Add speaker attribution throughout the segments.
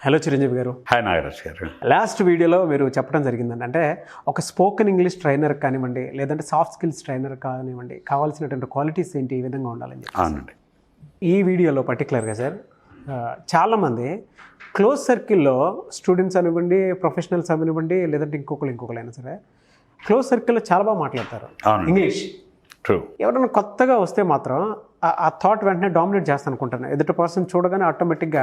Speaker 1: Hello Chiranjeevi గారు.
Speaker 2: Hi Nagaraj గారు.
Speaker 1: Last వీడియోలో మీరు చెప్పడం జరిగిందండి, అంటే ఒక స్పోకెన్ ఇంగ్లీష్ ట్రైనర్ కానివ్వండి, లేదంటే సాఫ్ట్ స్కిల్స్ ట్రైనర్ కానివ్వండి, కావాల్సినటువంటి క్వాలిటీస్ ఏంటి, ఈ విధంగా ఉండాలని చెప్పి.
Speaker 2: అవునండి.
Speaker 1: ఈ వీడియోలో పర్టికులర్గా సార్ చాలామంది క్లోజ్ సర్కిల్లో స్టూడెంట్స్ అనివ్వండి, ప్రొఫెషనల్స్ అనివ్వండి, లేదంటే ఇంకొకరైనా సరే క్లోజ్ సర్కిల్లో చాలా బాగా మాట్లాడతారు ఇంగ్లీష్.
Speaker 2: ట్రూ.
Speaker 1: ఎవరైనా కొత్తగా వస్తే మాత్రం ఆ థాట్ వెంటనే డామినేట్ చేస్తాను అనుకుంటాను. ఎదుటి పర్సన్ చూడగానే ఆటోమేటిక్గా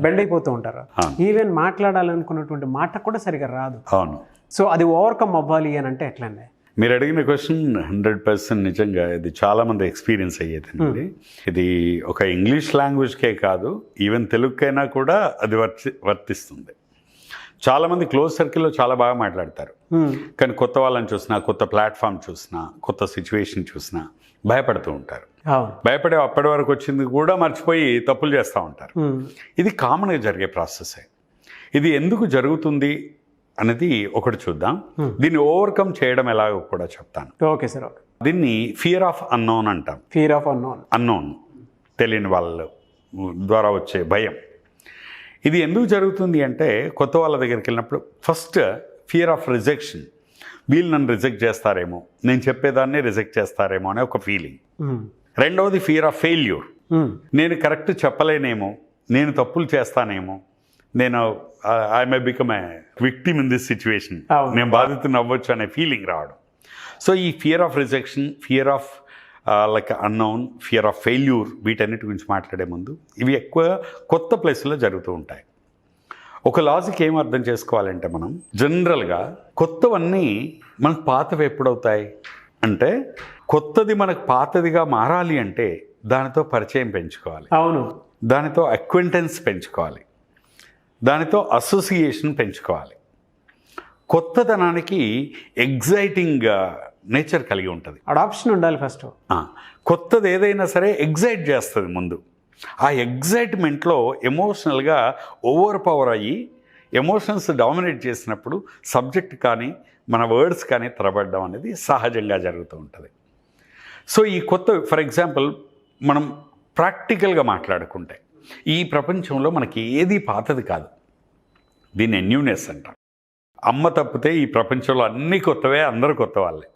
Speaker 1: బెండ్ అయిపోతూ ఉంటారు. ఈవెన్ మాట్లాడాలనుకున్నటువంటి మాట కూడా సరిగా రాదు.
Speaker 2: అవును.
Speaker 1: సో అది ఓవర్కమ్ అవ్వాలి అని అంటే ఎట్లండి?
Speaker 2: మీరు అడిగిన క్వశ్చన్ 100% నిజంగా ఇది చాలామంది ఎక్స్పీరియన్స్ అయ్యేదండి. ఇది ఒక ఇంగ్లీష్ లాంగ్వేజ్కే కాదు, ఈవెన్ తెలుగుకైనా కూడా అది వర్తిస్తుంది. చాలామంది క్లోజ్ సర్కిల్లో చాలా బాగా మాట్లాడతారు, కానీ కొత్త వాళ్ళని చూసినా, కొత్త ప్లాట్ఫామ్ చూసినా, కొత్త సిచ్యువేషన్ చూసినా భయపడుతూ ఉంటారు. భయపడే అప్పటి వరకు వచ్చింది కూడా మర్చిపోయి తప్పులు చేస్తూ ఉంటారు. ఇది కామన్గా జరిగే ప్రాసెసే. ఇది ఎందుకు జరుగుతుంది అనేది ఒకటి చూద్దాం. దీన్ని ఓవర్కమ్ చేయడం ఎలాగో కూడా చెప్తాను.
Speaker 1: Okay sir. ఓకే.
Speaker 2: దీన్ని ఫియర్ ఆఫ్ అన్నోన్ అంటాం.
Speaker 1: ఫియర్ ఆఫ్ అన్నోన్,
Speaker 2: తెలియని వాళ్ళ ద్వారా వచ్చే భయం. ఇది ఎందుకు జరుగుతుంది అంటే, కొత్త వాళ్ళ దగ్గరికి వెళ్ళినప్పుడు ఫస్ట్ ఫియర్ ఆఫ్ రిజెక్షన్. వీళ్ళు నన్ను రిజెక్ట్ చేస్తారేమో, నేను చెప్పేదాన్ని రిజెక్ట్ చేస్తారేమో అనే ఒక ఫీలింగ్. రెండవది ఫియర్ ఆఫ్ ఫెయిల్యూర్. నేను కరెక్ట్ చెప్పలేనేమో, నేను తప్పులు చేస్తానేమో, నేను I may become a victim in this situation, నేను బాధితుని అవ్వచ్చు అనే ఫీలింగ్ రావడం. సో ఈ fear of rejection, fear of like unknown, fear of failure, వీటన్నిటి గురించి మాట్లాడే ముందు ఇవి ఎక్కువ కొత్త ప్లేస్లో జరుగుతూ ఉంటాయి. ఒక లాజిక్ ఏం అర్థం చేసుకోవాలంటే, మనం జనరల్గా కొత్తవన్నీ మనకు పాతవి ఎప్పుడవుతాయి అంటే, కొత్తది మనకు పాతదిగా మారాలి అంటే దానితో పరిచయం పెంచుకోవాలి.
Speaker 1: అవును.
Speaker 2: దానితో అక్వింటెన్స్ పెంచుకోవాలి, దానితో అసోసియేషన్ పెంచుకోవాలి. కొత్తదనానికి ఎగ్జైటింగ్ నేచర్ కలిగి ఉంటుంది.
Speaker 1: అడాప్షన్ ఉండాలి ఫస్ట్.
Speaker 2: కొత్తది ఏదైనా సరే ఎగ్జైట్ చేస్తుంది ముందు. ఆ ఎగ్జైట్మెంట్లో ఎమోషనల్గా ఓవర్ పవర్ అయ్యి ఎమోషన్స్ డామినేట్ చేసినప్పుడు సబ్జెక్ట్ కానీ మన వర్డ్స్ కానీ తరబడడం అనేది సహజంగా జరుగుతూ ఉంటుంది. సో ఈ కొత్త, ఫర్ ఎగ్జాంపుల్ మనం ప్రాక్టికల్గా మాట్లాడుకుంటే, ఈ ప్రపంచంలో మనకి ఏది పాతది కాదు. దీన్ని న్యూనెస్ అంటాం. అమ్మ తప్పితే ఈ ప్రపంచంలో అన్నీ కొత్తవే, అందరూ కొత్త వాళ్ళే.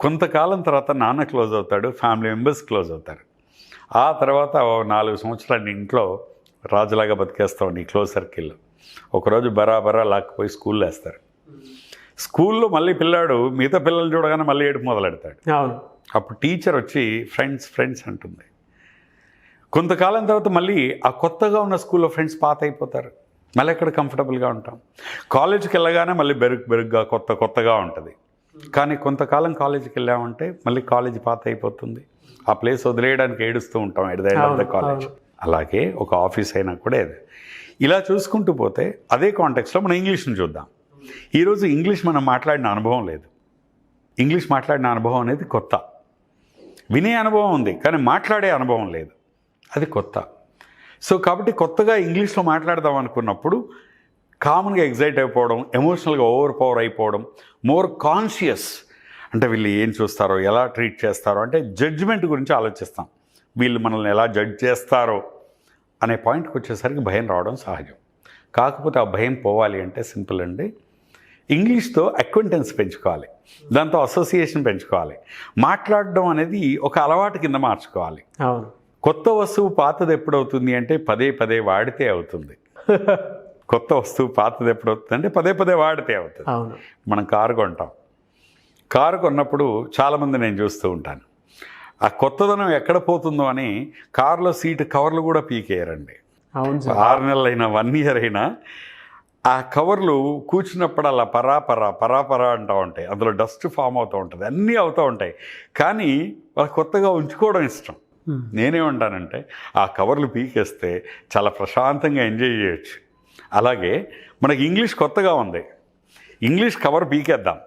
Speaker 2: కొంతకాలం తర్వాత నాన్న క్లోజ్ అవుతాడు, ఫ్యామిలీ మెంబర్స్ క్లోజ్ అవుతారు. ఆ తర్వాత 4 సంవత్సరాలు ఇంట్లో రాజులాగా బతికేస్తావు నీ క్లోజ్ సర్కిల్లో. ఒకరోజు బరాబరా లాక్కపోయి స్కూల్లో వేస్తారు. స్కూల్లో మళ్ళీ పిల్లాడు మిగతా పిల్లలు చూడగానే మళ్ళీ ఏడుపు మొదలెడతాడు. అప్పుడు టీచర్ వచ్చి ఫ్రెండ్స్ ఫ్రెండ్స్ అంటుంది. కొంతకాలం తర్వాత మళ్ళీ ఆ కొత్తగా ఉన్న స్కూల్లో ఫ్రెండ్స్ పాత అయిపోతారు, మళ్ళీ ఎక్కడ కంఫర్టబుల్గా ఉంటాం. కాలేజీకి వెళ్ళగానే మళ్ళీ బెరుగ్గా కొత్తగా ఉంటుంది. కానీ కొంతకాలం కాలేజీకి వెళ్ళామంటే మళ్ళీ కాలేజీ పాత అయిపోతుంది. ఆ ప్లేస్ వదిలేయడానికి ఏడుస్తూ ఉంటాం at the end of the college. అలాగే ఒక ఆఫీస్ అయినా కూడా ఇలా చూసుకుంటూ పోతే అదే కాంటెక్స్లో మనం ఇంగ్లీష్ని చూద్దాం. ఈరోజు ఇంగ్లీష్ మనం మాట్లాడిన అనుభవం లేదు. ఇంగ్లీష్ మాట్లాడిన అనుభవం అనేది కొత్త. వినే అనుభవం ఉంది కానీ మాట్లాడే అనుభవం లేదు, అది కొత్త. సో కాబట్టి కొత్తగా ఇంగ్లీష్లో మాట్లాడదాం అనుకున్నప్పుడు కామన్గా ఎగ్జైట్ అయిపోవడం, ఎమోషనల్గా ఓవర్ పవర్ అయిపోవడం, మోర్ కాన్షియస్. అంటే వీళ్ళు ఏం చూస్తారో, ఎలా ట్రీట్ చేస్తారో, అంటే జడ్జిమెంట్ గురించి ఆలోచిస్తాం. వీళ్ళు మనల్ని ఎలా జడ్జ్ చేస్తారో అనే పాయింట్కి వచ్చేసరికి భయం రావడం సహజం. కాకపోతే ఆ భయం పోవాలి అంటే సింపుల్ అండి. ఇంగ్లీష్తో అక్వింటెన్స్ పెంచుకోవాలి, దాంతో అసోసియేషన్ పెంచుకోవాలి. మాట్లాడడం అనేది ఒక అలవాటు కింద మార్చుకోవాలి. కొత్త వస్తువు పాతది ఎప్పుడవుతుంది అంటే పదే వాడితే అవుతుంది. కొత్త వస్తువు పాతది ఎప్పుడవుతుంది అంటే పదే వాడితే అవుతుంది. మనం కారు కొంటాం. కారు కొన్నప్పుడు చాలామంది నేను చూస్తూ ఉంటాను, ఆ కొత్తదనం ఎక్కడ పోతుందో అని కారులో సీటు కవర్లు కూడా పీకేయరండి. 6 నెలలైనా 1 year అయినా ఆ కవర్లు కూర్చున్నప్పుడు అలా పరాపరా అంటూ ఉంటాయి. అందులో డస్ట్ ఫామ్ అవుతూ ఉంటుంది, అన్నీ అవుతూ ఉంటాయి. కానీ వాళ్ళు కొత్తగా ఉంచుకోవడం ఇష్టం. నేనేమంటానంటే, ఆ కవర్లు పీకేస్తే చాలా ప్రశాంతంగా ఎంజాయ్ చేయొచ్చు. అలాగే మనకి ఇంగ్లీష్ కొత్తగా ఉంది, ఇంగ్లీష్ కవర్ పీకేద్దాం.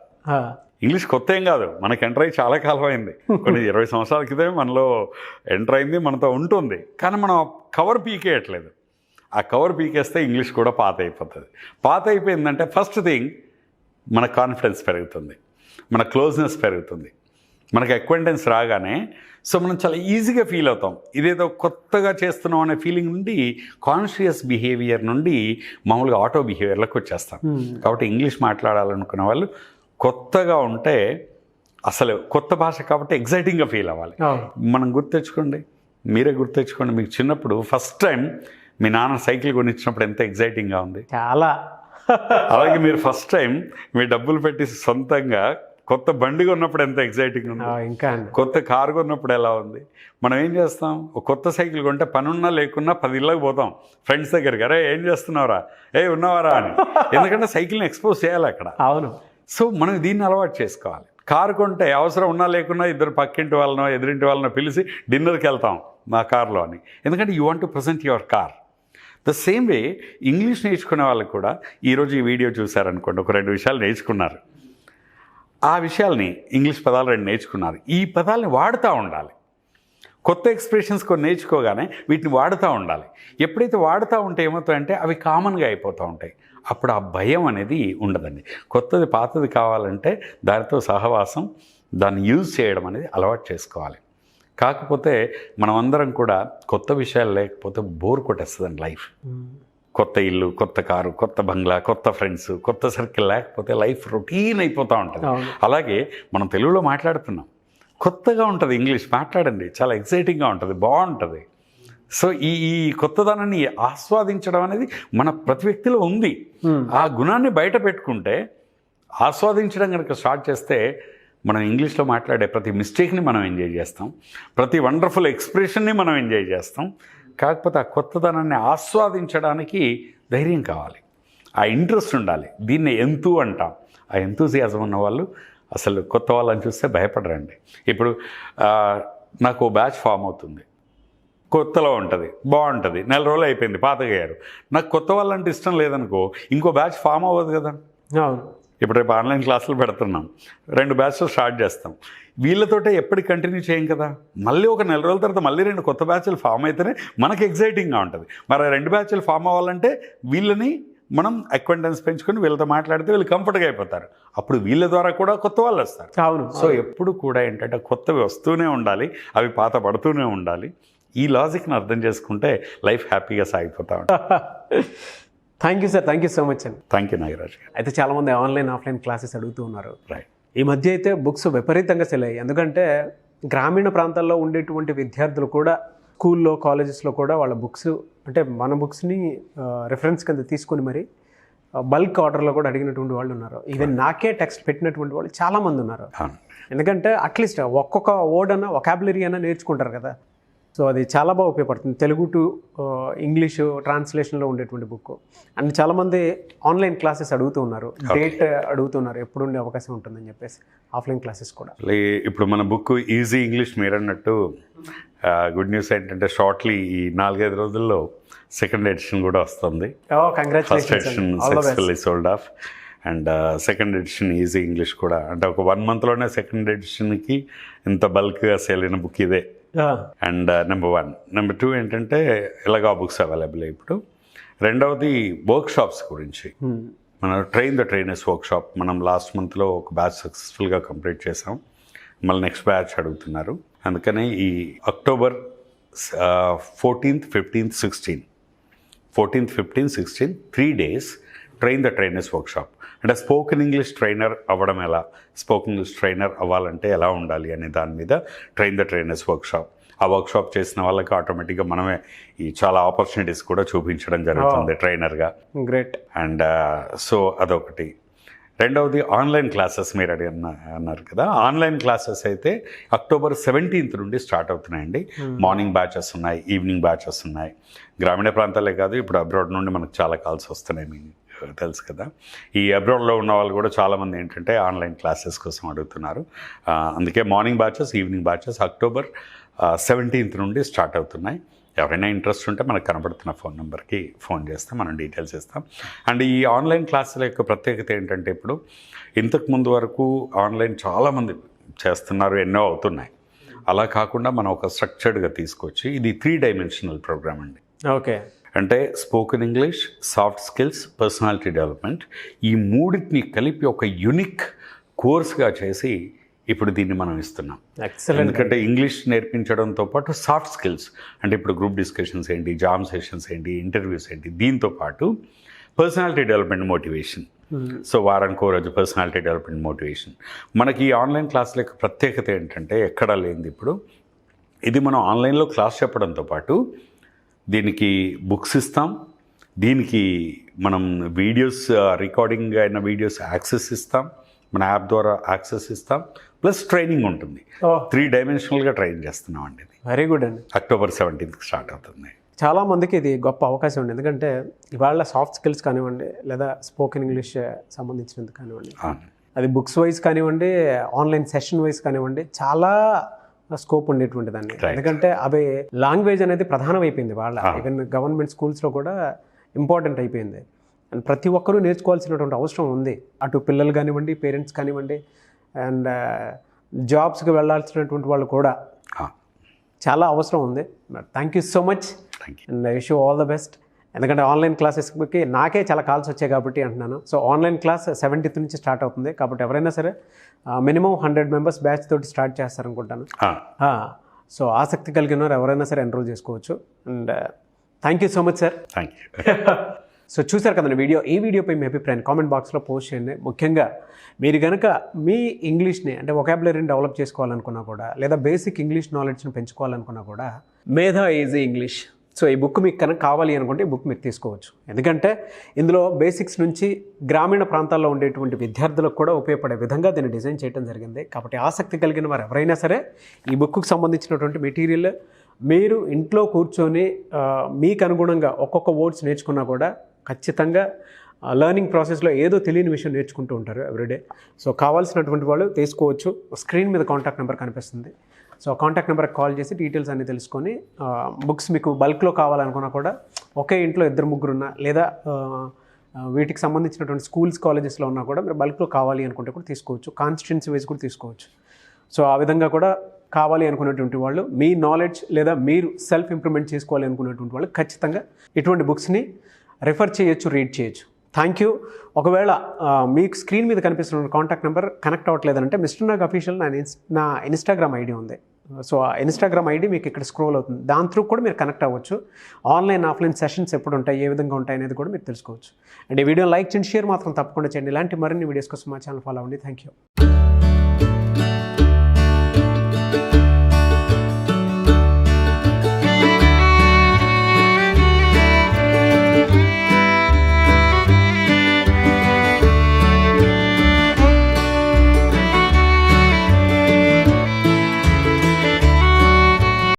Speaker 2: ఇంగ్లీష్ కొత్త ఏం కాదు, మనకి ఎంటర్ అయ్యి చాలా కాలం అయింది. కొన్ని 20 సంవత్సరాల క్రితమే మనలో ఎంటర్ అయింది, మనతో ఉంటుంది. కానీ మనం కవర్ పీకేయట్లేదు. ఆ కవర్ పీకేస్తే ఇంగ్లీష్ కూడా పాత అయిపోతుంది. పాత అయిపోయిందంటే ఫస్ట్ థింగ్ మన కాన్ఫిడెన్స్ పెరుగుతుంది, మన క్లోజ్నెస్ పెరుగుతుంది, మనకి అక్వైంటెన్స్ రాగానే సో మనం చాలా ఈజీగా ఫీల్ అవుతాం. ఇదేదో కొత్తగా చేస్తున్నాం అనే ఫీలింగ్ నుండి కాన్షియస్ బిహేవియర్ నుండి మామూలుగా ఆటో బిహేవియర్లోకి వచ్చేస్తాం. కాబట్టి ఇంగ్లీష్ మాట్లాడాలనుకునే వాళ్ళు కొత్తగా ఉంటే, అసలు కొత్త భాష కాబట్టి ఎగ్జైటింగ్గా ఫీల్ అవ్వాలి. మనం గుర్తెచ్చుకోండి, మీరే గుర్తెచ్చుకోండి, మీకు చిన్నప్పుడు ఫస్ట్ టైం మీ నాన్న సైకిల్ కొనిచ్చినప్పుడు ఎంత ఎగ్జైటింగ్గా ఉంది.
Speaker 1: చాలా.
Speaker 2: అలాగే మీరు ఫస్ట్ టైం మీ డబ్బులు పెట్టి సొంతంగా కొత్త బండి కొన్నప్పుడు ఎంత ఎగ్జైటింగ్ ఉంది.
Speaker 1: ఇంకా
Speaker 2: కొత్త కారు కొన్నప్పుడు ఎలా ఉంది. మనం ఏం చేస్తాం, ఒక కొత్త సైకిల్ కొంటే పనున్నా లేకున్నా 10 ఇళ్ళకి పోతాం ఫ్రెండ్స్ దగ్గరికి, అరే ఏం చేస్తున్నావురా, ఉన్నవారా అని. ఎందుకంటే సైకిల్ని ఎక్స్పోజ్ చేయాలి అక్కడ.
Speaker 1: అవును.
Speaker 2: సో మనం దీన్ని అలవాటు చేసుకోవాలి. కారు కొంటే అవసరం ఉన్నా లేకున్నా ఇద్దరు పక్కింటి వాళ్ళనో ఎదురింటి వాళ్ళనో పిలిచి డిన్నర్కి వెళ్తాం మా కార్లో అని. ఎందుకంటే you want to present your car. The same way English నేర్చుకునే వాళ్ళకి కూడా ఈరోజు ఈ వీడియో చూసారనుకోండి, ఒక 2 విషయాలు నేర్చుకున్నారు. ఆ విషయాల్ని ఇంగ్లీష్ పదాలు 2 నేర్చుకున్నారు. ఈ పదాలని వాడుతూ ఉండాలి. కొత్త ఎక్స్ప్రెషన్స్ కొన్ని నేర్చుకోగానే వీటిని వాడుతూ ఉండాలి. ఎప్పుడైతే వాడుతూ ఉంటే ఏమవుతాయంటే అవి కామన్గా అయిపోతూ ఉంటాయి. అప్పుడు ఆ భయం అనేది ఉండదండి. కొత్తది పాతది కావాలంటే దానితో సహవాసం, దాన్ని యూజ్ చేయడం అనేది అలవాటు చేసుకోవాలి. కాకపోతే మనం అందరం కూడా కొత్త విషయాలు లేకపోతే బోర్ కొట్టేస్తుందండి లైఫ్. కొత్త ఇల్లు, కొత్త కారు, కొత్త బంగ్లా, కొత్త ఫ్రెండ్స్, కొత్త సర్కిల్ లేకపోతే లైఫ్ రొటీన్ అయిపోతూ ఉంటుంది. అలాగే మనం తెలుగులో మాట్లాడుతున్నాం, కొత్తగా ఉంటుంది ఇంగ్లీష్ మాట్లాడండి, చాలా ఎక్సైటింగ్గా ఉంటుంది, బాగుంటుంది. సో ఈ కొత్తదనాన్ని ఆస్వాదించడం అనేది మన ప్రతి వ్యక్తిలో ఉంది. ఆ గుణాన్ని బయట పెట్టుకుంటే, ఆస్వాదించడం కనుక స్టార్ట్ చేస్తే మనం ఇంగ్లీష్లో మాట్లాడే ప్రతి మిస్టేక్ని మనం ఎంజాయ్ చేస్తాం, ప్రతి వండర్ఫుల్ ఎక్స్ప్రెషన్ని మనం ఎంజాయ్ చేస్తాం. కాకపోతే ఆ కొత్తదనాన్ని ఆస్వాదించడానికి ధైర్యం కావాలి, ఆ ఇంట్రెస్ట్ ఉండాలి. దీన్ని ఎంతూ అంటాం. ఆ ఎంతూజియాజం ఉన్న వాళ్ళు అసలు కొత్త వాళ్ళని చూస్తే భయపడరండి. ఇప్పుడు నాకు ఓ బ్యాచ్ ఫామ్ అవుతుంది, కొత్తలో ఉంటుంది, బాగుంటుంది, 4 రోజులు అయిపోయింది, పాతగయ్యారు. నాకు కొత్త వాళ్ళంటే ఇష్టం లేదనుకో, ఇంకో బ్యాచ్ ఫామ్ అవ్వదు కదా. ఇప్పుడు రేపు ఆన్లైన్ క్లాసులు పెడుతున్నాం, 2 బ్యాచ్లు స్టార్ట్ చేస్తాం. వీళ్ళతోటే ఎప్పటికి కంటిన్యూ చేయం కదా. మళ్ళీ ఒక 4 రోజుల తర్వాత మళ్ళీ 2 కొత్త బ్యాచ్లు ఫామ్ అయితేనే మనకి ఎగ్జైటింగ్గా ఉంటుంది. మరి 2 బ్యాచ్లు ఫామ్ అవ్వాలంటే వీళ్ళని మనం అక్వైంటెన్స్ పెంచుకొని వీళ్ళతో మాట్లాడితే వీళ్ళు కంఫర్ట్గా అయిపోతారు. అప్పుడు వీళ్ళ ద్వారా కూడా కొత్త వాళ్ళు వస్తారు.
Speaker 1: అవును.
Speaker 2: సో ఎప్పుడు కూడా ఏంటంటే కొత్తవి వస్తూనే ఉండాలి, అవి పాత పడుతూనే ఉండాలి. ఈ లాజిక్ని అర్థం చేసుకుంటే లైఫ్ హ్యాపీగా సాగిపోతా ఉంటుంది.
Speaker 1: Thank you sir, thank you so much అండి.
Speaker 2: థ్యాంక్ యూ నాగరాజ్ గారు.
Speaker 1: అయితే చాలామంది ఆన్లైన్ ఆఫ్లైన్ క్లాసెస్ అడుగుతూ ఉన్నారు.
Speaker 2: రైట్.
Speaker 1: ఈ మధ్య అయితే బుక్స్ విపరీతంగా సెల్ అయ్యాయి. ఎందుకంటే గ్రామీణ ప్రాంతాల్లో ఉండేటువంటి విద్యార్థులు కూడా స్కూల్లో కాలేజెస్లో కూడా వాళ్ళ బుక్స్, అంటే మన బుక్స్ని రెఫరెన్స్ కింద తీసుకొని మరి బల్క్ ఆర్డర్లో కూడా అడిగినటువంటి వాళ్ళు ఉన్నారు. ఈవెన్ నాకే టెక్స్ట్ పెట్టినటువంటి వాళ్ళు చాలామంది ఉన్నారు. ఎందుకంటే అట్లీస్ట్ ఒక్కొక్క వర్డ్ అన్న, వొకాబులరీ అన్న నేర్చుకుంటారు కదా. సో అది చాలా బాగా ఉపయోగపడుతుంది. తెలుగు టు ఇంగ్లీషు ట్రాన్స్లేషన్లో ఉండేటువంటి బుక్. అండ్ చాలామంది ఆన్లైన్ క్లాసెస్ అడుగుతూ ఉన్నారు, డేట్ అడుగుతున్నారు, ఎప్పుడు ఉండే అవకాశం ఉంటుందని చెప్పేసి ఆఫ్లైన్ క్లాసెస్ కూడా.
Speaker 2: ఇప్పుడు మన బుక్ ఈజీ ఇంగ్లీష్ మీరు అన్నట్టు గుడ్ న్యూస్ ఏంటంటే షార్ట్లీ ఈ 4-5 రోజుల్లో 2nd ఎడిషన్ కూడా వస్తుంది. First edition successfully sold off, and 2nd edition easy English కూడా, అంటే ఒక 1 monthలోనే 2nd ఎడిషన్కి ఇంత బల్క్గా సేల్ అయిన బుక్ ఇదే. And number 1. నెంబర్ 2 ఏంటంటే ఇలాగా బుక్స్ అవైలబుల్ ఇప్పుడు. రెండవది వర్క్షాప్స్ గురించి. మన ట్రైన్ ద ట్రైనర్స్ వర్క్షాప్ మనం లాస్ట్ మంత్లో ఒక బ్యాచ్ సక్సెస్ఫుల్గా కంప్లీట్ చేసాం. మళ్ళీ నెక్స్ట్ బ్యాచ్ అడుగుతున్నారు. అందుకని ఈ October 14th, 15th, 16th 3 days train the trainers workshop. అంటే స్పోకెన్ ఇంగ్లీష్ ట్రైనర్ అవ్వడం ఎలా, స్పోకెన్ ఇంగ్లీష్ ట్రైనర్ అవ్వాలంటే ఎలా ఉండాలి అనే దాని మీద ట్రైన్ ద ట్రైనర్స్ వర్క్షాప్. ఆ వర్క్షాప్ చేసిన వాళ్ళకి ఆటోమేటిక్గా మనమే ఈ చాలా ఆపర్చునిటీస్ కూడా చూపించడం జరుగుతుంది ట్రైనర్గా.
Speaker 1: గ్రేట్.
Speaker 2: అండ్ సో అదొకటి. రెండవది ఆన్లైన్ క్లాసెస్ మీరు అన్నారు కదా. ఆన్లైన్ క్లాసెస్ అయితే అక్టోబర్ 17th నుండి స్టార్ట్ అవుతున్నాయండి. మార్నింగ్ బ్యాచెస్ ఉన్నాయి, ఈవినింగ్ బ్యాచెస్ ఉన్నాయి. గ్రామీణ ప్రాంతాలే కాదు, ఇప్పుడు అబ్రాడ్ నుండి మనకు చాలా కాల్స్ వస్తున్నాయి, మీకు తెలుసు కదా. ఈ అబ్రాడ్లో ఉన్న వాళ్ళు కూడా చాలామంది ఏంటంటే ఆన్లైన్ క్లాసెస్ కోసం అడుగుతున్నారు. అందుకే morning batches, evening batches October 17th నుండి స్టార్ట్ అవుతున్నాయి. ఎవరైనా ఇంట్రెస్ట్ ఉంటే మనకు కనబడుతున్న ఫోన్ నెంబర్కి ఫోన్ చేస్తే మనం డీటెయిల్స్ ఇస్తాం. అండ్ ఈ ఆన్లైన్ క్లాసుల యొక్క ప్రత్యేకత ఏంటంటే ఇప్పుడు ఇంతకుముందు వరకు ఆన్లైన్ చాలామంది చేస్తున్నారు, ఎన్నో అవుతున్నాయి. అలా కాకుండా మనం ఒక స్ట్రక్చర్డ్గా తీసుకొచ్చి ఇది 3-dimensional ప్రోగ్రామ్ అండి.
Speaker 1: ఓకే.
Speaker 2: అంటే spoken English, soft skills, personality development, ఈ మూడింటిని కలిపి ఒక యూనిక్ కోర్స్గా చేసి ఇప్పుడు దీన్ని మనం ఇస్తున్నాం.
Speaker 1: ఎక్సలెంట్.
Speaker 2: ఎందుకంటే ఇంగ్లీష్ నేర్పించడంతో పాటు సాఫ్ట్ స్కిల్స్ అంటే ఇప్పుడు గ్రూప్ డిస్కషన్స్ ఏంటి, జామ్ సెషన్స్ ఏంటి, ఇంటర్వ్యూస్ ఏంటి, దీంతో పాటు పర్సనాలిటీ డెవలప్మెంట్ మోటివేషన్. సో వారానికి ఓ రోజు పర్సనాలిటీ డెవలప్మెంట్ మోటివేషన్. మనకి ఈ ఆన్లైన్ క్లాసుల యొక్క ప్రత్యేకత ఏంటంటే ఎక్కడా లేనిది ఇప్పుడు ఇది మనం ఆన్లైన్లో క్లాస్ చెప్పడంతో పాటు దీనికి బుక్స్ ఇస్తాం, దీనికి మనం వీడియోస్ రికార్డింగ్ అయిన వీడియోస్ యాక్సెస్ ఇస్తాం, మన యాప్ ద్వారా యాక్సెస్ ఇస్తాం, ప్లస్ ట్రైనింగ్ ఉంటుంది. 3 డైమెన్షనల్గా ట్రైన్ చేస్తున్నాం అండి. ఇది
Speaker 1: వెరీ గుడ్ అండి.
Speaker 2: అక్టోబర్ 17th స్టార్ట్ అవుతుంది.
Speaker 1: చాలామందికి ఇది గొప్ప అవకాశం ఉంది. ఎందుకంటే ఇవాళ సాఫ్ట్ స్కిల్స్ కానివ్వండి, లేదా స్పోకెన్ ఇంగ్లీష్ సంబంధించినందుకు కానివ్వండి, అది బుక్స్ వైజ్ కానివ్వండి, ఆన్లైన్ సెషన్ వైజ్ కానివ్వండి, చాలా స్కోప్ ఉండేటువంటి దాన్ని. ఎందుకంటే అవి లాంగ్వేజ్ అనేది ప్రధానం అయిపోయింది వాళ్ళ. ఈవెన్ గవర్నమెంట్ స్కూల్స్లో కూడా ఇంపార్టెంట్ అయిపోయింది. అండ్ ప్రతి ఒక్కరూ నేర్చుకోవాల్సినటువంటి అవసరం ఉంది. అటు పిల్లలు కానివ్వండి, పేరెంట్స్ కానివ్వండి, అండ్ జాబ్స్కి వెళ్ళాల్సినటువంటి వాళ్ళు కూడా చాలా అవసరం ఉంది. Thank you so much and I wish you all the best. ఎందుకంటే ఆన్లైన్ క్లాసెస్కి నాకే చాలా కాల్స్ వచ్చాయి కాబట్టి అంటున్నాను. సో ఆన్లైన్ క్లాస్ 17th నుంచి స్టార్ట్ అవుతుంది కాబట్టి ఎవరైనా సరే మినిమం 100 మెంబర్స్ బ్యాచ్ తోటి స్టార్ట్ చేస్తారనుకుంటాను. సో ఆసక్తి కలిగిన వారు ఎవరైనా సరే ఎన్రోల్ చేసుకోవచ్చు. And thank you so much sir.
Speaker 2: Thank you.
Speaker 1: So చూసారు కదండి వీడియో. ఈ వీడియోపై మీ అభిప్రాయాన్ని కామెంట్ బాక్స్లో పోస్ట్ చేయండి. ముఖ్యంగా మీరు కనుక మీ ఇంగ్లీష్ని అంటే వొకాబులరీని డెవలప్ చేసుకోవాలనుకున్నా కూడా, లేదా బేసిక్ ఇంగ్లీష్ నాలెడ్జ్ని పెంచుకోవాలనుకున్నా కూడా మేధా ఈజీ ఇంగ్లీష్. సో ఈ బుక్ మీకు కనుక కావాలి అనుకుంటే ఈ బుక్ మీరు తీసుకోవచ్చు. ఎందుకంటే ఇందులో బేసిక్స్ నుంచి గ్రామీణ ప్రాంతాల్లో ఉండేటువంటి విద్యార్థులకు కూడా ఉపయోగపడే విధంగా దీన్ని డిజైన్ చేయడం జరిగింది. కాబట్టి ఆసక్తి కలిగిన వారు ఎవరైనా సరే ఈ బుక్కు సంబంధించినటువంటి మెటీరియల్ మీరు ఇంట్లో కూర్చొని మీకు అనుగుణంగా ఒక్కొక్క వర్డ్స్ నేర్చుకున్నా కూడా ఖచ్చితంగా లెర్నింగ్ ప్రాసెస్లో ఏదో తెలియని విషయం నేర్చుకుంటూ ఉంటారు ఎవ్రీడే. సో కావాల్సినటువంటి వాళ్ళు తీసుకోవచ్చు. స్క్రీన్ మీద కాంటాక్ట్ నెంబర్ కనిపిస్తుంది. సో కాంటాక్ట్ నెంబర్కి కాల్ చేసి డీటెయిల్స్ అన్నీ తెలుసుకొని బుక్స్ మీకు బల్క్లో కావాలనుకున్నా కూడా ఒకే ఇంట్లో 2-3 ఉన్నా, లేదా వీటికి సంబంధించినటువంటి స్కూల్స్ కాలేజెస్లో ఉన్నా కూడా మీరు బల్క్లో కావాలి అనుకుంటే కూడా తీసుకోవచ్చు. కాన్స్టిట్యున్సీ వైజ్ కూడా తీసుకోవచ్చు. సో ఆ విధంగా కూడా కావాలి అనుకునేటువంటి వాళ్ళు, మీ నాలెడ్జ్ లేదా మీరు సెల్ఫ్ ఇంప్రూవ్మెంట్ చేసుకోవాలి అనుకునేటువంటి వాళ్ళు ఖచ్చితంగా ఇటువంటి బుక్స్ని రెఫర్ చేయొచ్చు, రీడ్ చేయొచ్చు. Thank you. ఒకవేళ మీకు స్క్రీన్ మీద కనిపిస్తున్న కాంటాక్ట్ నెంబర్ కనెక్ట్ అవ్వట్లేదంటే మిస్టర్ నాగ్ అఫీషియల్ నా ఇన్స్టాగ్రామ్ ఐడి ఉంది. సో ఆ ఇన్స్టాగ్రామ్ ఐడి మీకు ఇక్కడ స్క్రోల్ అవుతుంది. దాని త్రూ కూడా మీరు కనెక్ట్ అవ్వచ్చు. ఆన్లైన్ ఆఫ్లైన్ సెషన్స్ ఎప్పుడు ఉంటాయి, ఏ విధంగా ఉంటాయి అనేది కూడా మీరు తెలుసుకోవచ్చు. అండ్ ఈ వీడియో లైక్ చేయండి, షేర్ మాత్రం తప్పకుండా చేయండి. ఇలాంటి మరిన్ని వీడియోస్ కోసం మా ఛానల్ ఫాలో అవ్వండి. Thank you.